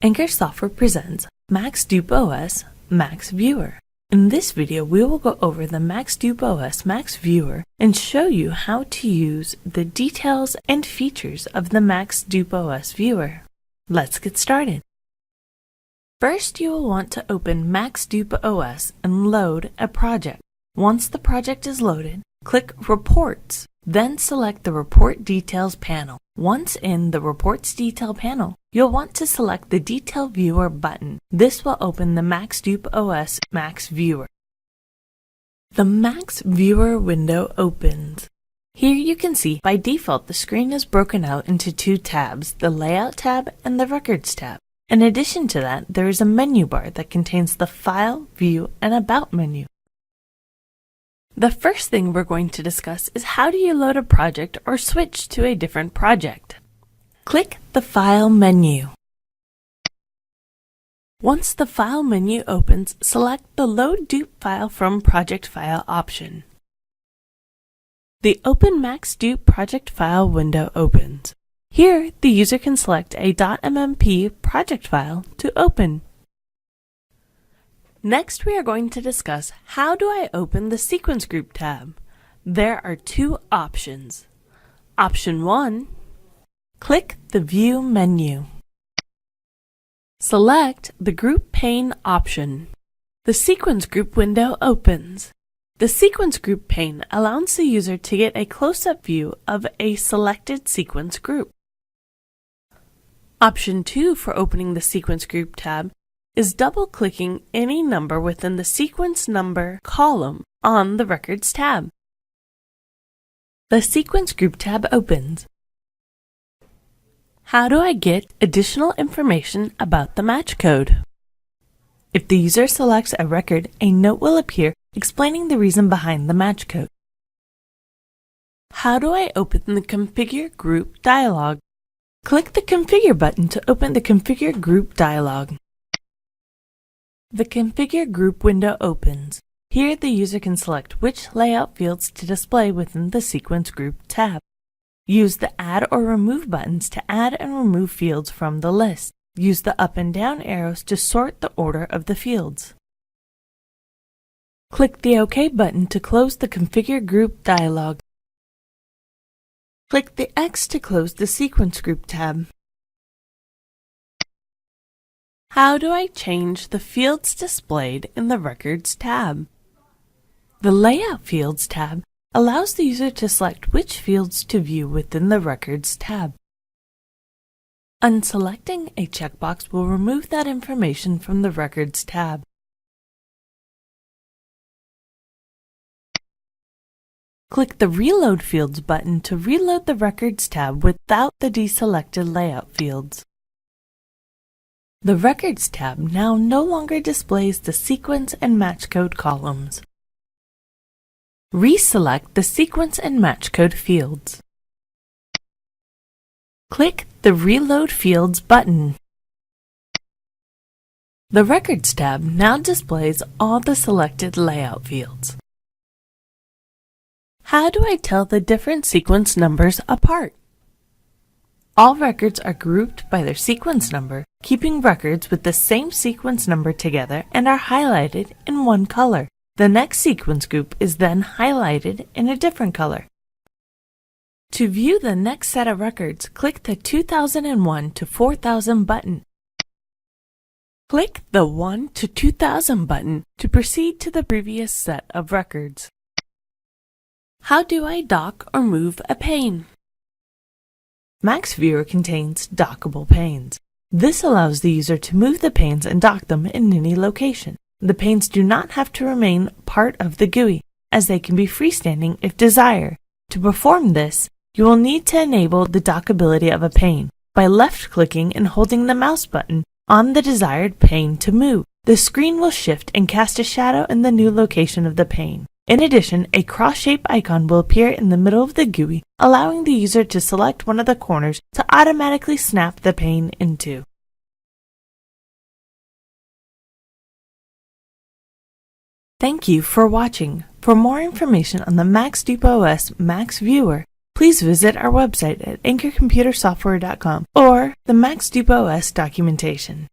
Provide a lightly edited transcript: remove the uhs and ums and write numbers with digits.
Anchor Software presents MaxDup OS MaxViewer. In this video, we will go over the MaxDup OS MaxViewer and show you how to use the details and features of the MaxDup OS viewer. Let's get started. First, you will want to open MaxDup OS and load a project. Once the project is loaded, click Reports, then select the Report Details panel. Once in the Reports Detail panel, you'll want to select the Detail Viewer button. This will open the MaxDup OS MaxViewer. The MaxViewer window opens. Here you can see, by default, the screen is broken out into two tabs, the Layout tab and the Records tab. In addition to that, there is a menu bar that contains the File, View, and About menu. The first thing we're going to discuss is how do you load a project or switch to a different project. Click the File menu. Once the File menu opens, select the Load Dupe File from Project File option. The Open MaxDup Project File window opens. Here, the user can select a .mmp project file to open. Next, we are going to discuss how do I open the Sequence Group tab. There are two options. Option 1, click the View menu. Select the Group pane option. The Sequence Group window opens. The Sequence Group pane allows the user to get a close-up view of a selected sequence group. Option 2 for opening the Sequence Group tab is double-clicking any number within the Sequence Number column on the Records tab. The Sequence Group tab opens. How do I get additional information about the match code? If the user selects a record, a note will appear explaining the reason behind the match code. How do I open the Configure Group dialog? Click the Configure button to open the Configure Group dialog. The Configure Group window opens. Here, the user can select which layout fields to display within the Sequence Group tab. Use the Add or Remove buttons to add and remove fields from the list. Use the up and down arrows to sort the order of the fields. Click the OK button to close the Configure Group dialog. Click the X to close the Sequence Group tab. How do I change the fields displayed in the Records tab? The Layout Fields tab allows the user to select which fields to view within the Records tab. Unselecting a checkbox will remove that information from the Records tab. Click the Reload Fields button to reload the Records tab without the deselected layout fields. The Records tab now no longer displays the sequence and match code columns. Reselect the sequence and match code fields. Click the Reload Fields button. The Records tab now displays all the selected layout fields. How do I tell the different sequence numbers apart? All records are grouped by their sequence number, keeping records with the same sequence number together and are highlighted in one color. The next sequence group is then highlighted in a different color. To view the next set of records, click the 2001 to 4000 button. Click the 1 to 2000 button to proceed to the previous set of records. How do I dock or move a pane? MaxViewer contains dockable panes. This allows the user to move the panes and dock them in any location. The panes do not have to remain part of the GUI, as they can be freestanding if desired. To perform this, you will need to enable the dockability of a pane by left-clicking and holding the mouse button on the desired pane to move. The screen will shift and cast a shadow in the new location of the pane. In addition, a cross-shape icon will appear in the middle of the GUI, allowing the user to select one of the corners to automatically snap the pane into. Thank you for watching. For more information on the MaxDup OS MaxViewer, please visit our website at anchorcomputersoftware.com or the MaxDup OS documentation.